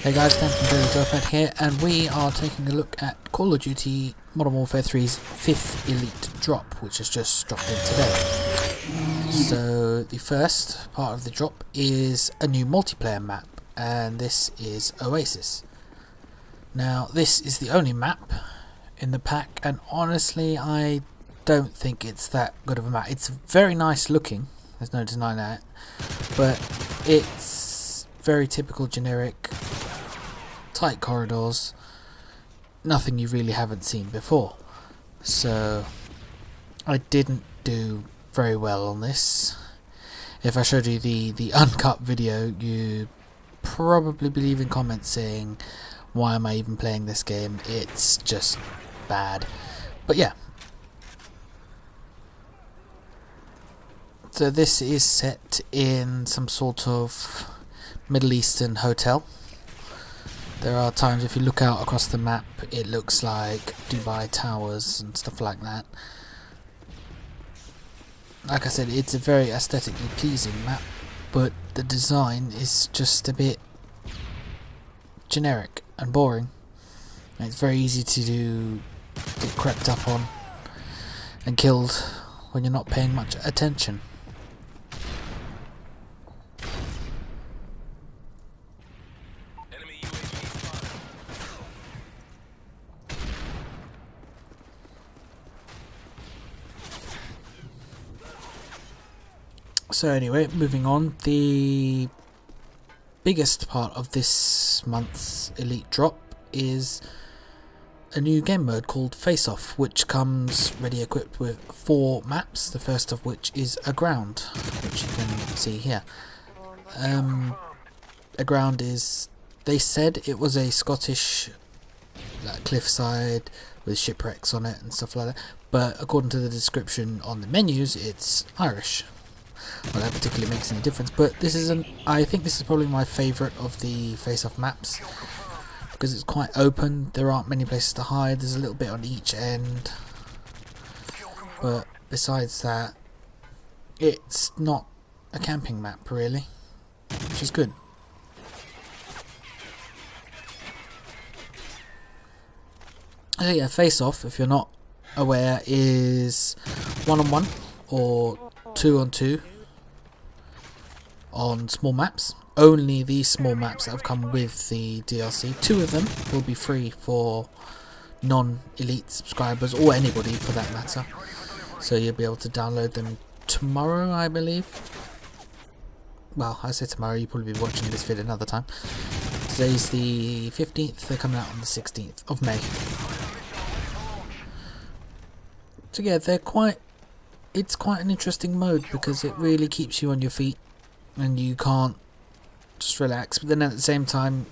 Hey guys, Dan from Daily Joypad here, and we are taking a look at Call of Duty Modern Warfare 3's 5th Elite drop, which has just dropped in today. So the first part of the drop is a new multiplayer map, and this is Oasis. Now this is the only map in the pack, and honestly I don't think it's that good of a map. It's very nice looking, there's no denying that, but it's very typical generic, tight corridors, nothing you really haven't seen before. So I didn't do very well on this. If I showed you the uncut video, you'd probably be leaving comments saying, why am I even playing this game? It's just bad. But yeah. So this is set in some sort of Middle Eastern hotel. There are times if you look out across the map it looks like Dubai Towers and stuff like that. Like I said, it's a very aesthetically pleasing map, but the design is just a bit generic and boring. And it's very easy to get crept up on and killed when you're not paying much attention. So anyway, moving on, the biggest part of this month's Elite drop is a new game mode called Face Off, which comes ready equipped with 4 maps, the first of which is Aground, which you can see here. Aground is, they said it was a Scottish cliffside with shipwrecks on it and stuff like that, but according to the description on the menus it's Irish. Well, that particularly makes any difference, but this is I think this is probably my favourite of the face-off maps, because it's quite open, there aren't many places to hide, there's a little bit on each end, but besides that, it's not a camping map really, which is good. So yeah, face-off, if you're not aware, is 1-on-1 or 2-on-2 on small maps. Only the small maps that have come with the DLC. 2 of them will be free for non-elite subscribers, or anybody for that matter. So you'll be able to download them tomorrow, I believe. Well, I say tomorrow, you'll probably be watching this video another time. Today's the 15th, they're coming out on the 16th of May. So yeah, it's quite an interesting mode, because it really keeps you on your feet and you can't just relax, but then at the same time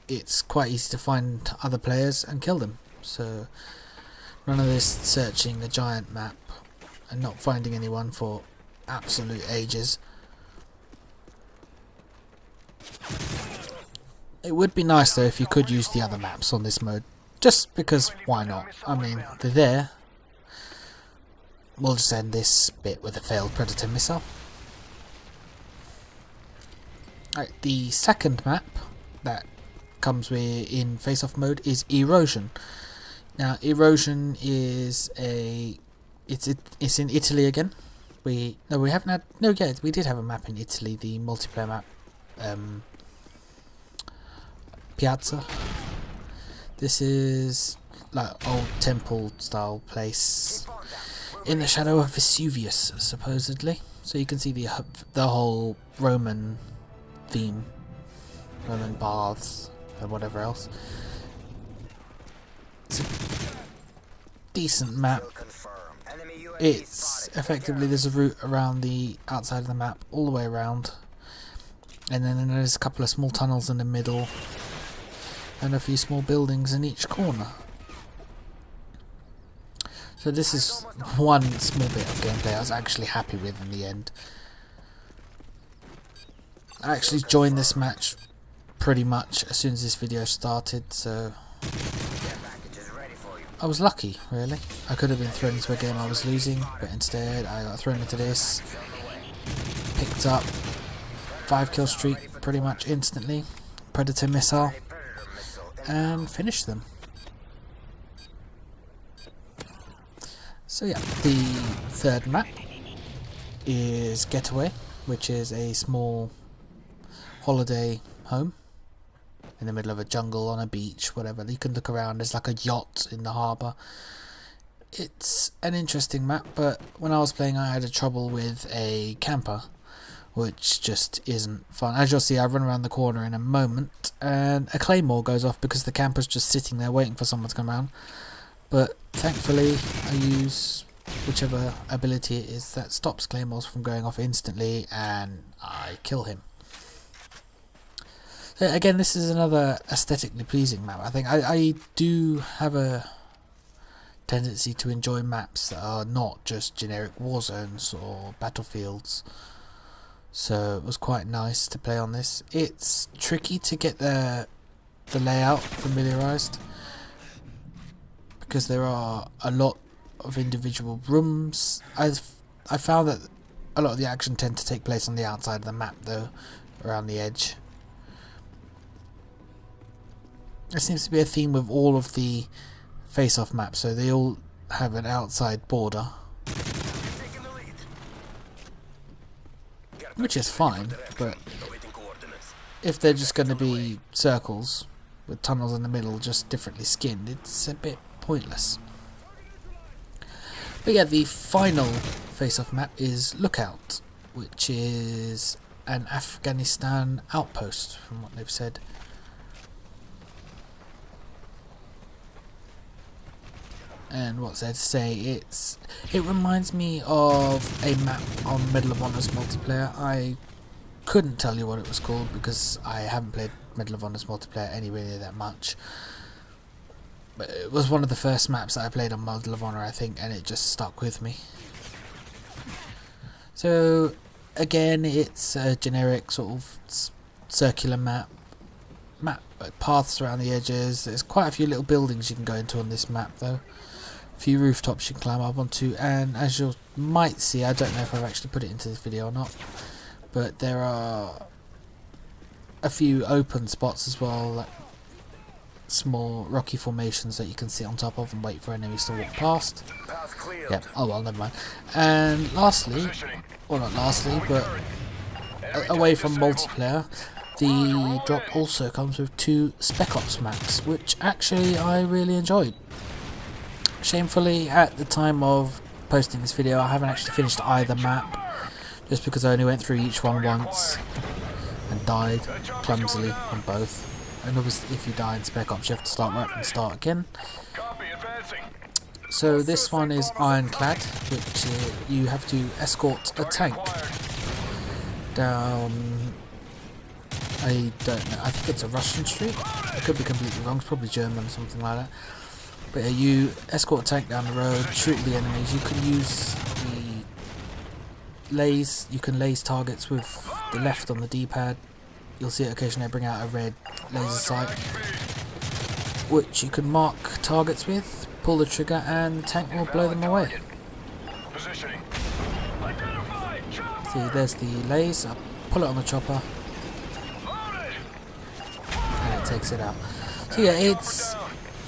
it's quite easy to find other players and kill them. So none of this searching a giant map and not finding anyone for absolute ages. It would be nice though if you could use the other maps on this mode, just because why not? I mean, they're there. We'll just end this bit with a failed Predator missile. Right, the second map that comes in face-off mode is Erosion. Now, Erosion is it's in Italy again. We did have a map in Italy, the multiplayer map, Piazza. This is like old temple style place in the shadow of Vesuvius, supposedly. So you can see the whole Roman theme, Roman baths and whatever else. It's a decent map. It's effectively, there's a route around the outside of the map all the way around, and then there's a couple of small tunnels in the middle and a few small buildings in each corner. So this is one small bit of gameplay I was actually happy with in the end. I actually joined this match pretty much as soon as this video started, so I was lucky really. I could have been thrown into a game I was losing, but instead I got thrown into this, picked up 5 kill streak pretty much instantly, Predator missile and finish them. So yeah, the third map is Getaway, which is a small holiday home in the middle of a jungle, on a beach, whatever. You can look around, there's like a yacht in the harbour. It's an interesting map, but when I was playing I had a trouble with a camper, which just isn't fun. As you'll see, I run around the corner in a moment and a claymore goes off because the camper's just sitting there waiting for someone to come around. But thankfully I use whichever ability it is that stops claymores from going off instantly and I kill him. So again, this is another aesthetically pleasing map. I think I do have a tendency to enjoy maps that are not just generic war zones or battlefields. So it was quite nice to play on this. It's tricky to get the layout familiarised because there are a lot of individual rooms. I found that a lot of the action tend to take place on the outside of the map though, around the edge. There seems to be a theme with all of the face-off maps, so they all have an outside border, which is fine, but if they're just going to be circles with tunnels in the middle just differently skinned, it's a bit pointless. But yeah, the final face-off map is Lookout, which is an Afghanistan outpost from what they've said. And what's there to say, it reminds me of a map on Medal of Honor's multiplayer. I couldn't tell you what it was called because I haven't played Medal of Honor's multiplayer anywhere near that much. But it was one of the first maps that I played on Medal of Honor, I think, and it just stuck with me. So again, it's a generic sort of circular map paths around the edges. There's quite a few little buildings you can go into on this map though. A few rooftops you can climb up onto, and as you might see, I don't know if I've actually put it into this video or not, but there are a few open spots as well, like small rocky formations that you can sit on top of and wait for enemies to walk past. Yep, oh well, never mind. And lastly, well not lastly, but away from multiplayer, the drop also comes with 2 Spec Ops maps, which actually I really enjoyed. Shamefully, at the time of posting this video, I haven't actually finished either map, just because I only went through each one once and died clumsily on both. And obviously if you die in Spec Ops you have to start right from the start again. So this one is Ironclad, which you have to escort a tank down, I don't know, I think it's a Russian street, I could be completely wrong, it's probably German or something like that. But yeah, you escort a tank down the road, shoot the enemies. You can use the lays, you can laze targets with the left on the D-pad. You'll see it occasionally bring out a red laser sight, which you can mark targets with, pull the trigger and the tank will blow them away. See, there's the laze, I'll pull it on the chopper and it takes it out. So yeah, it's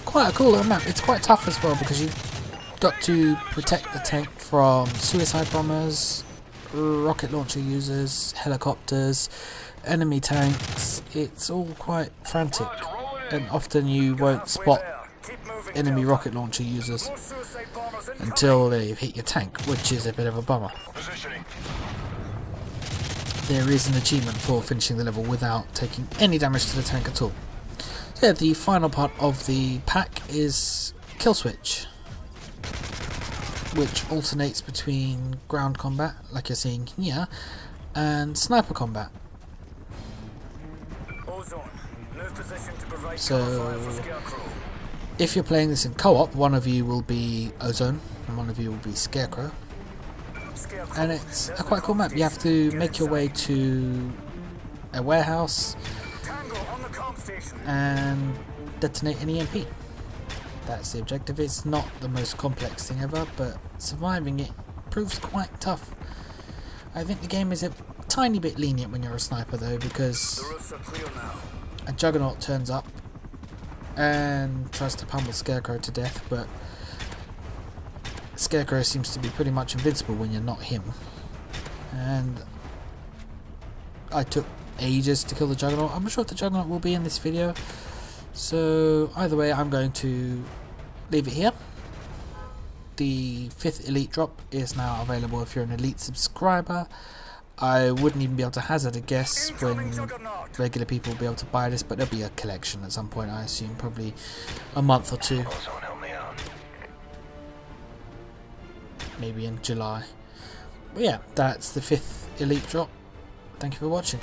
quite a cool little map. It's quite tough as well because you've got to protect the tank from suicide bombers, rocket launcher users, helicopters, enemy tanks. It's all quite frantic and often you won't spot enemy rocket launcher users until they've hit your tank, which is a bit of a bummer. There is an achievement for finishing the level without taking any damage to the tank at all. Yeah, the final part of the pack is Kill Switch, which alternates between ground combat, like you're seeing here, and sniper combat. So, if you're playing this in co-op, one of you will be Ozone, and one of you will be Scarecrow. And it's a quite cool map. You have to make your way to a warehouse and detonate an EMP. That's the objective. It's not the most complex thing ever, but surviving it proves quite tough. I think the game is a tiny bit lenient when you're a sniper though, because a Juggernaut turns up and tries to pummel Scarecrow to death, but Scarecrow seems to be pretty much invincible when you're not him. And I took ages to kill the Juggernaut. I'm not sure if the Juggernaut will be in this video, so either way I'm going to leave it here. The 5th elite drop is now available if you're an elite subscriber. I wouldn't even be able to hazard a guess when regular people will be able to buy this, but there'll be a collection at some point, I assume, probably a month or two, maybe in July. But yeah, that's the 5th elite drop. Thank you for watching.